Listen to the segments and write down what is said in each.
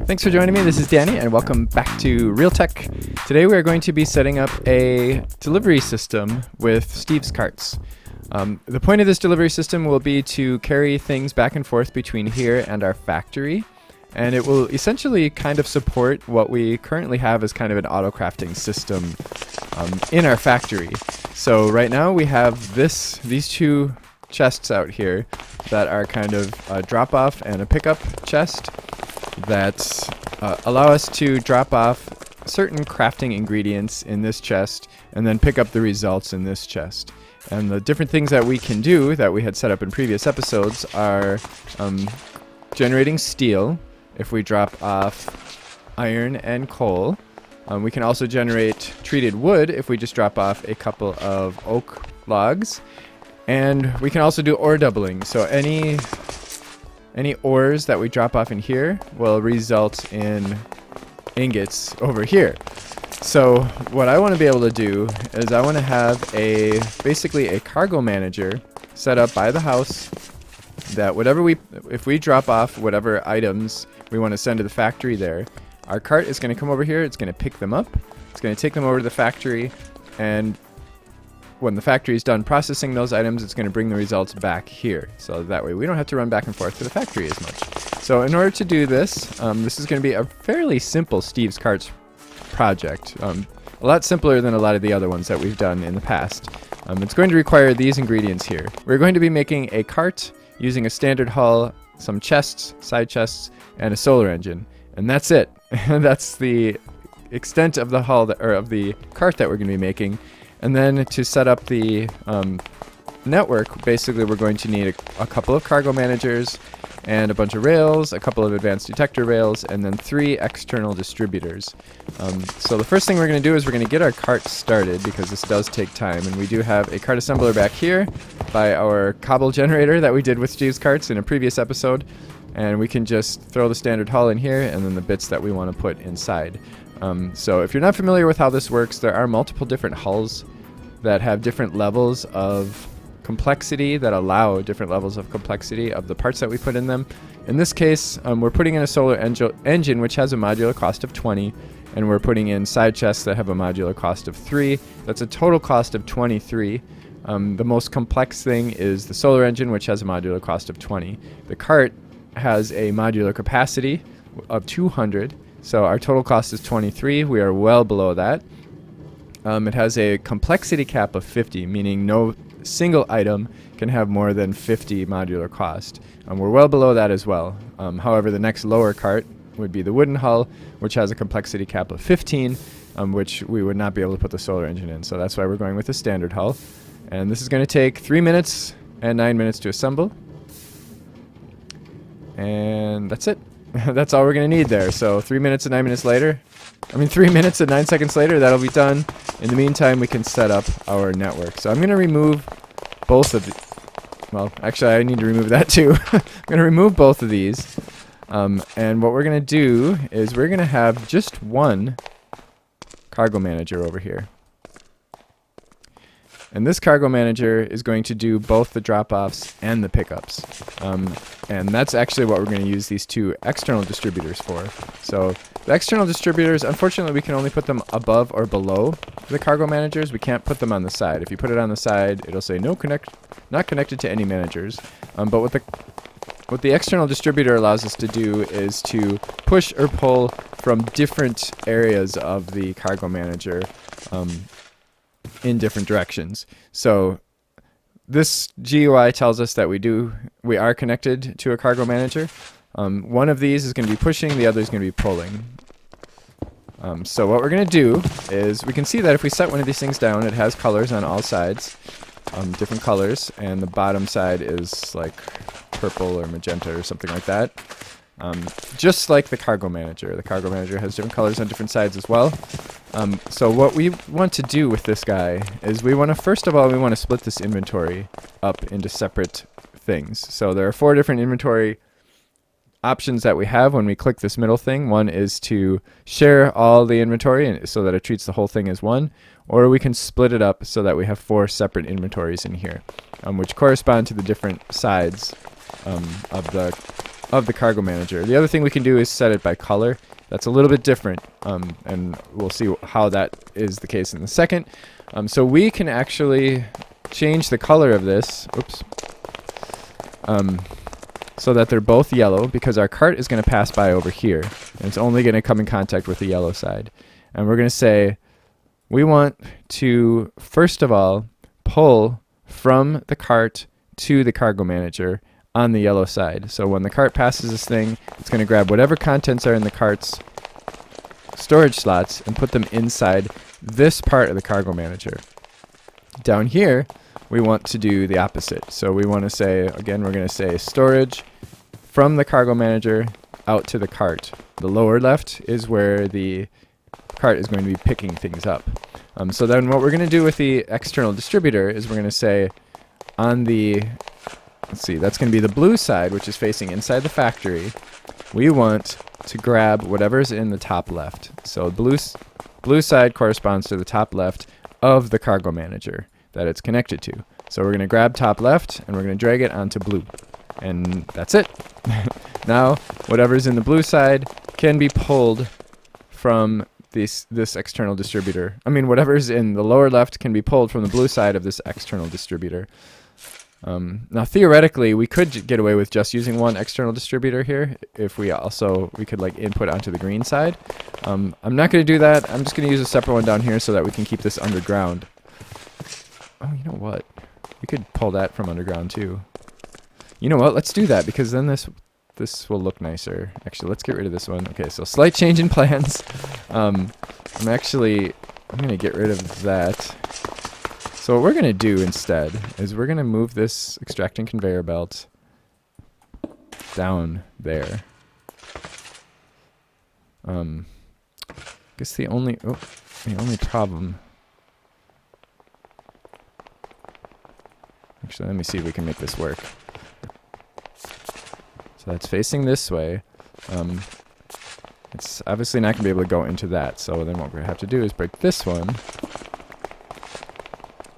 Thanks for joining me. This is Danny, and welcome back to Real Tech. Today we are going to be setting up a delivery system with Steve's carts. The point of this delivery system will be to carry things back and forth between here and our factory, and it will essentially kind of support what we currently have as kind of an auto-crafting system in our factory. So right now we have these two chests out here that are kind of a drop-off and a pickup chest that allow us to drop off certain crafting ingredients in this chest and then pick up the results in this chest. And the different things that we can do that we had set up in previous episodes are generating steel if we drop off iron and coal. We can also generate treated wood if we just drop off a couple of oak logs. And we can also do ore doubling. So any ores that we drop off in here will result in ingots over here. So what I want to be able to do is I want to have basically a cargo manager set up by the house that if we drop off whatever items we want to send to the factory there, our cart is going to come over here, it's going to pick them up, it's going to take them over to the factory, and when the factory is done processing those items, it's going to bring the results back here. So that way we don't have to run back and forth to the factory as much. So in order to do this, this is going to be a fairly simple Steve's Carts project. A lot simpler than a lot of the other ones that we've done in the past. It's going to require these ingredients here. We're going to be making a cart using a standard hull, some chests, side chests, and a solar engine. And that's it. That's the extent of the hull, or of the cart that we're going to be making. And then to set up the network, basically we're going to need a couple of cargo managers and a bunch of rails, a couple of advanced detector rails, and then 3 external distributors. So the first thing we're going to do is we're going to get our cart started, because this does take time. And we do have a cart assembler back here by our cobble generator that we did with Steve's Carts in a previous episode. And we can just throw the standard hull in here and then the bits that we want to put inside. So if you're not familiar with how this works, there are multiple different hulls that have different levels of complexity, that allow different levels of complexity of the parts that we put in them. In this case, we're putting in a solar engine which has a modular cost of 20, and we're putting in side chests that have a modular cost of 3. That's a total cost of 23. The most complex thing is the solar engine, which has a modular cost of 20. The cart has a modular capacity of 200. So our total cost is 23. We are well below that. It has a complexity cap of 50, meaning no single item can have more than 50 modular cost. We're well below that as well. However, the next lower cart would be the wooden hull, which has a complexity cap of 15, which we would not be able to put the solar engine in. So that's why we're going with the standard hull. And this is going to take 3 minutes and 9 minutes to assemble. And that's it. That's all we're going to need there. So 3 minutes and 9 minutes later, 3 minutes and 9 seconds later, that'll be done. In the meantime, we can set up our network. So I'm going to remove both of the... Well, actually, I need to remove that too. I'm going to remove both of these. And what we're going to do is we're going to have just one cargo manager over here. And this cargo manager is going to do both the drop-offs and the pickups. And that's actually what we're going to use these 2 external distributors for. So the external distributors, unfortunately, we can only put them above or below the cargo managers. We can't put them on the side. If you put it on the side, it'll say not connected to any managers. But what the external distributor allows us to do is to push or pull from different areas of the cargo manager in different directions. So this GUI tells us that we are connected to a cargo manager. One of these is going to be pushing, the other is going to be pulling. So what we're going to do is we can see that if we set one of these things down, it has colors on all sides, different colors, and the bottom side is like purple or magenta or something like that. Just like the cargo manager. The cargo manager has different colors on different sides as well. So what we want to do with this guy is first of all, we want to split this inventory up into separate things. So there are 4 different inventory options that we have when we click this middle thing. One is to share all the inventory so that it treats the whole thing as one, or we can split it up so that we have 4 separate inventories in here, which correspond to the different sides of the of the cargo manager. The other thing we can do is set it by color. That's a little bit different, and we'll see how that is the case in a second. So we can actually change the color of this, oops, so that they're both yellow, because our cart is going to pass by over here, and it's only going to come in contact with the yellow side. And we're going to say we want to, first of all, pull from the cart to the cargo manager on the yellow side. So when the cart passes this thing, it's going to grab whatever contents are in the cart's storage slots and put them inside this part of the cargo manager. Down here, we want to do the opposite. So we want to say, again, we're going to say storage from the cargo manager out to the cart. The lower left is where the cart is going to be picking things up. So then what we're going to do with the external distributor is we're going to say on the, let's see, that's going to be the blue side, which is facing inside the factory. We want to grab whatever's in the top left. So blue side corresponds to the top left of the cargo manager that it's connected to. So we're going to grab top left and we're going to drag it onto blue. And that's it. Now, whatever's in the blue side can be pulled from this external distributor. I mean, whatever's in the lower left can be pulled from the blue side of this external distributor. Now, theoretically, we could get away with just using one external distributor here if we could like input onto the green side. I'm not going to do that. I'm just going to use a separate one down here so that we can keep this underground. Oh, you know what? We could pull that from underground too. You know what? Let's do that, because then this will look nicer. Actually, let's get rid of this one. Okay, so slight change in plans. I'm going to get rid of that. So what we're going to do instead is we're going to move this extracting conveyor belt down there. I guess the only problem. Actually, let me see if we can make this work. So that's facing this way. It's obviously not going to be able to go into that. So then what we're going to have to do is break this one,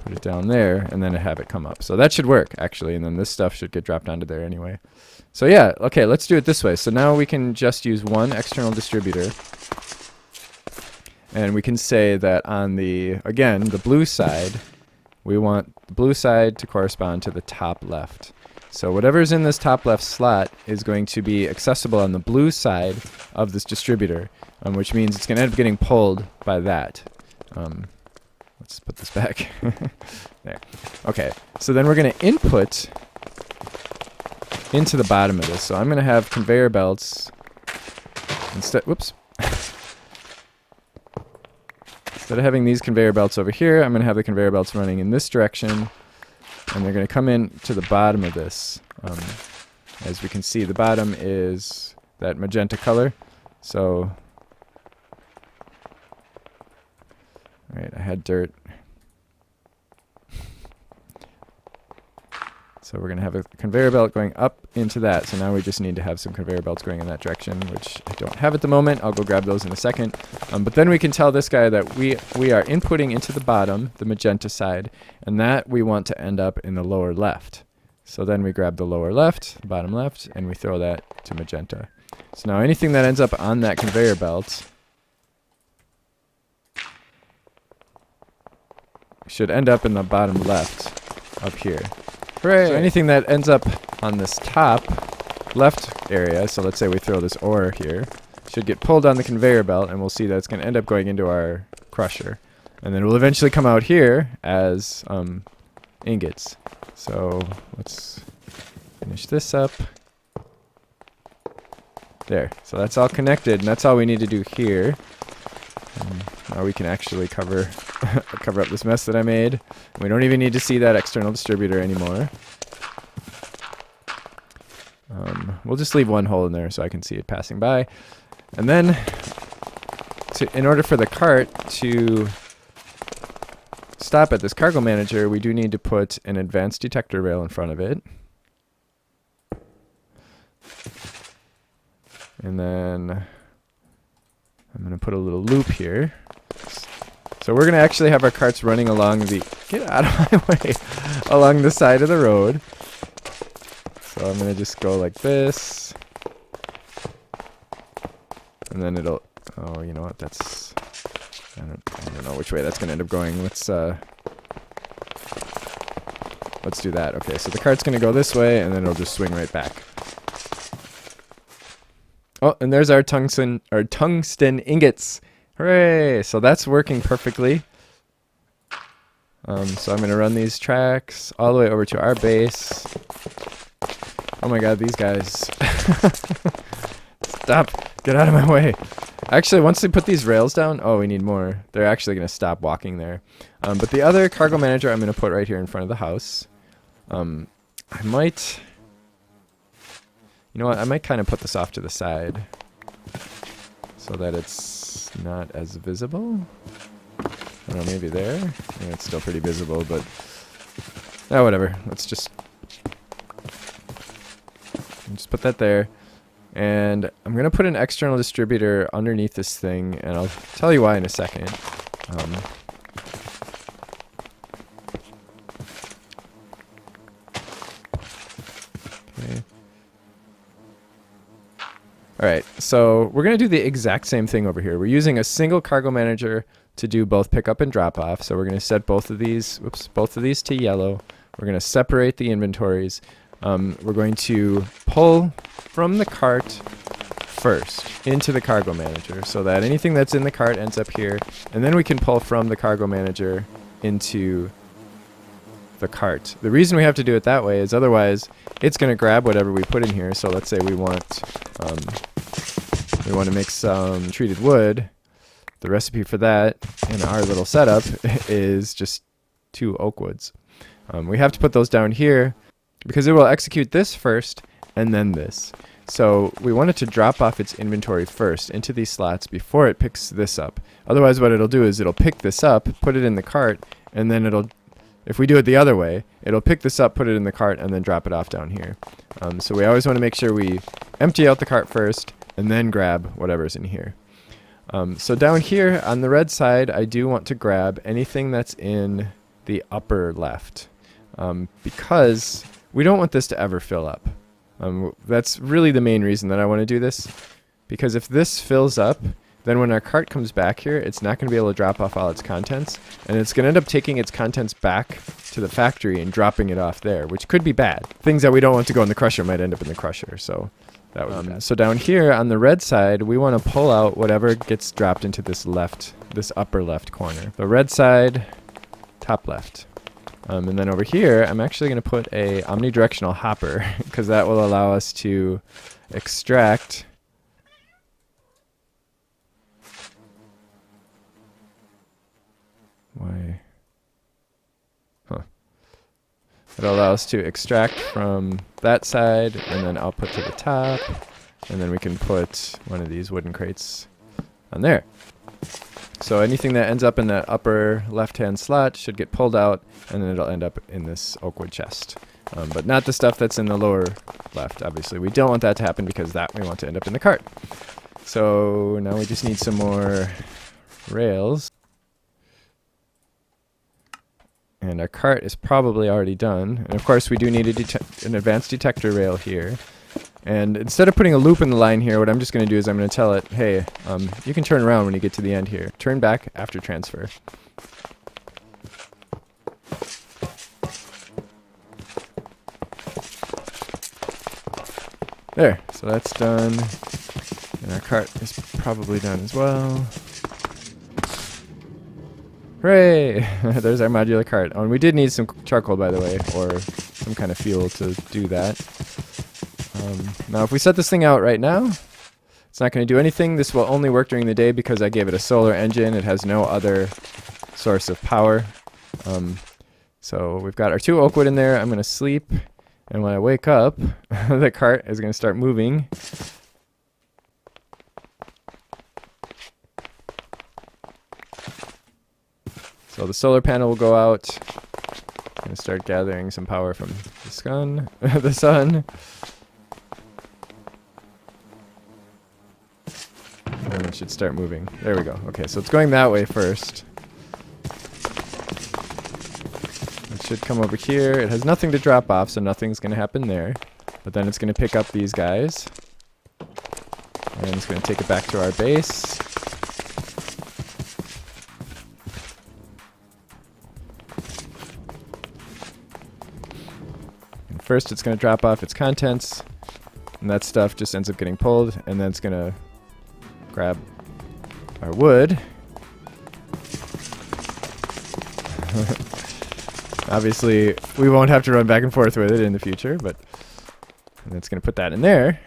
put it down there, and then have it come up. So that should work, actually, and then this stuff should get dropped onto there anyway. So yeah, okay, let's do it this way. So now we can just use one external distributor, and we can say that on the, again, the blue side, we want the blue side to correspond to the top left. So whatever's in this top left slot is going to be accessible on the blue side of this distributor, which means it's going to end up getting pulled by that. Let's put this back. There. Okay, so then we're going to input into the bottom of this. So I'm going to have conveyor belts instead. Whoops. Instead of having these conveyor belts over here, I'm going to have the conveyor belts running in this direction, and they're going to come in to the bottom of this. As we can see, the bottom is that magenta color. So, all right, I had dirt. So we're going to have a conveyor belt going up into that. So now we just need to have some conveyor belts going in that direction, which I don't have at the moment. I'll go grab those in a second. But then we can tell this guy that we are inputting into the bottom, the magenta side, and that we want to end up in the lower left. So then we grab the lower left, bottom left, and we throw that to magenta. So now anything that ends up on that conveyor belt should end up in the bottom left up here. Hooray! So anything that ends up on this top left area, so let's say we throw this ore here, should get pulled on the conveyor belt, and we'll see that it's going to end up going into our crusher. And then it will eventually come out here as ingots. So let's finish this up. There. So that's all connected, and that's all we need to do here. Now we can actually cover up this mess that I made. We don't even need to see that external distributor anymore. We'll just leave one hole in there so I can see it passing by. And then, in order for the cart to stop at this cargo manager, we do need to put an advanced detector rail in front of it. And then I'm going to put a little loop here. So we're going to actually have our carts running along the, get out of my way, along the side of the road. So I'm going to just go like this. and then it'll... Oh, you know what? That's... I don't know which way that's going to end up going. Let's do that. Okay, so the cart's going to go this way, and then it'll just swing right back. Oh, and there's our tungsten ingots. Hooray! So that's working perfectly. So I'm going to run these tracks all the way over to our base. Oh my god, these guys. Stop! Get out of my way! Actually, once they put these rails down... Oh, we need more. They're actually going to stop walking there. But the other cargo manager I'm going to put right here in front of the house. I might... You know what? I might kind of put this off to the side. So that it's not as visible. I don't know, maybe there? Yeah, it's still pretty visible, but... Oh, whatever. Let's just put that there. And I'm going to put an external distributor underneath this thing, and I'll tell you why in a second. Okay. Alright, so we're going to do the exact same thing over here. We're using a single cargo manager to do both pickup and drop off. So we're going to set both of these to yellow. We're going to separate the inventories. We're going to pull from the cart first into the cargo manager so that anything that's in the cart ends up here, and then we can pull from the cargo manager into the cart. The reason we have to do it that way is otherwise it's going to grab whatever we put in here. So let's say we want to make some treated wood. The recipe for that in our little setup is just 2 oak woods. We have to put those down here because it will execute this first and then this. So we want it to drop off its inventory first into these slots before it picks this up. Otherwise what it'll do is it'll pick this up, put it in the cart, and then it'll, if we do it the other way, it'll pick this up, put it in the cart, and then drop it off down here. So we always want to make sure we empty out the cart first and then grab whatever's in here. So down here on the red side, I do want to grab anything that's in the upper left because we don't want this to ever fill up. That's really the main reason that I want to do this, because if this fills up, then when our cart comes back here, it's not going to be able to drop off all its contents, and it's going to end up taking its contents back to the factory and dropping it off there, which could be bad. Things that we don't want to go in the crusher might end up in the crusher, so that would be bad. So down here on the red side, we want to pull out whatever gets dropped into this upper left corner. The red side, top left. And then over here, I'm actually going to put a omnidirectional hopper because that will allow us to extract why? Huh. It'll allow us to extract from that side and then output to the top, and then we can put one of these wooden crates on there. So anything that ends up in that upper left-hand slot should get pulled out, and then it'll end up in this oakwood chest. But not the stuff that's in the lower left, obviously. We don't want that to happen because that we want to end up in the cart. So now we just need some more rails. And our cart is probably already done. And of course we do need an advanced detector rail here. And instead of putting a loop in the line here, what I'm just going to do is I'm going to tell it, hey, you can turn around when you get to the end here. Turn back after transfer. There, so that's done. And our cart is probably done as well. Hooray! There's our modular cart. Oh, and we did need some charcoal, by the way, or some kind of fuel to do that. Now, if we set this thing out right now, it's not going to do anything. This will only work during the day because I gave it a solar engine. It has no other source of power. So we've got our 2 oak wood in there. I'm going to sleep, and when I wake up, the cart is going to start moving. So the solar panel will go out. I'm going to start gathering some power from the sun. The sun. And it should start moving. There we go. Okay, so it's going that way first. It should come over here. It has nothing to drop off, so nothing's going to happen there. But then it's going to pick up these guys. And it's going to take it back to our base. And first it's going to drop off its contents, and that stuff just ends up getting pulled, and then it's going to grab our wood. Obviously, we won't have to run back and forth with it in the future, but and it's going to put that in there.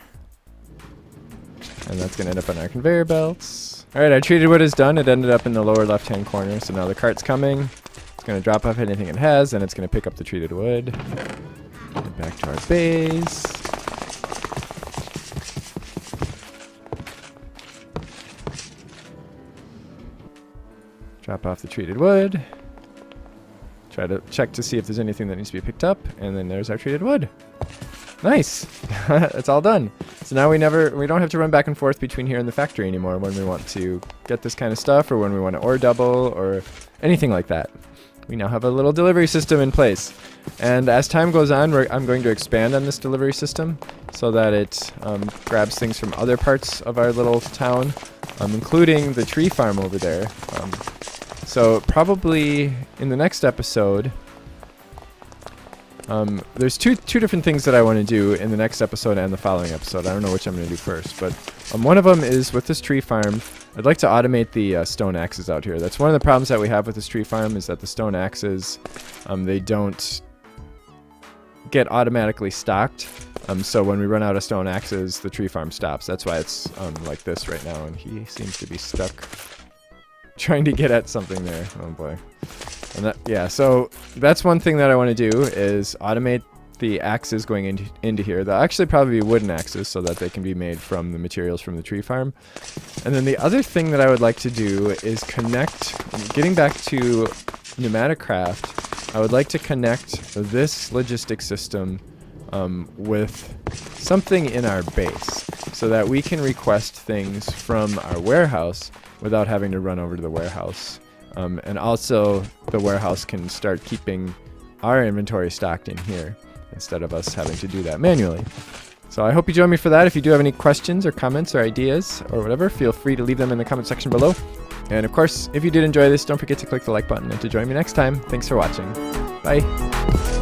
And that's going to end up on our conveyor belts. All right, our treated wood is done. It ended up in the lower left-hand corner. So now the cart's coming. It's going to drop off anything it has, and it's going to pick up the treated wood. Get back to our base. Drop off the treated wood. Try to check to see if there's anything that needs to be picked up, and then there's our treated wood. Nice. It's all done. So now we don't have to run back and forth between here and the factory anymore when we want to get this kind of stuff, or when we want to ore double or anything like that. We now have a little delivery system in place. And as time goes on, I'm going to expand on this delivery system so that it grabs things from other parts of our little town, including the tree farm over there. So probably in the next episode, there's two different things that I want to do in the next episode and the following episode. I don't know which I'm going to do first, but one of them is with this tree farm. I'd like to automate the stone axes out here. That's one of the problems that we have with this tree farm, is that the stone axes, they don't get automatically stocked. So when we run out of stone axes, the tree farm stops. That's why it's like this right now, and he seems to be stuck trying to get at something there. Oh boy. And yeah, so that's one thing that I want to do, is automate the axes going into here. They'll actually probably be wooden axes so that they can be made from the materials from the tree farm. And then the other thing that I would like to do is connect, getting back to Pneumaticraft, I would like to connect this logistics system with something in our base so that we can request things from our warehouse without having to run over to the warehouse. And also the warehouse can start keeping our inventory stocked in here instead of us having to do that manually. So I hope you join me for that. If you do have any questions or comments or ideas or whatever, feel free to leave them in the comment section below. And of course, if you did enjoy this, don't forget to click the like button and to join me next time. Thanks for watching. Bye.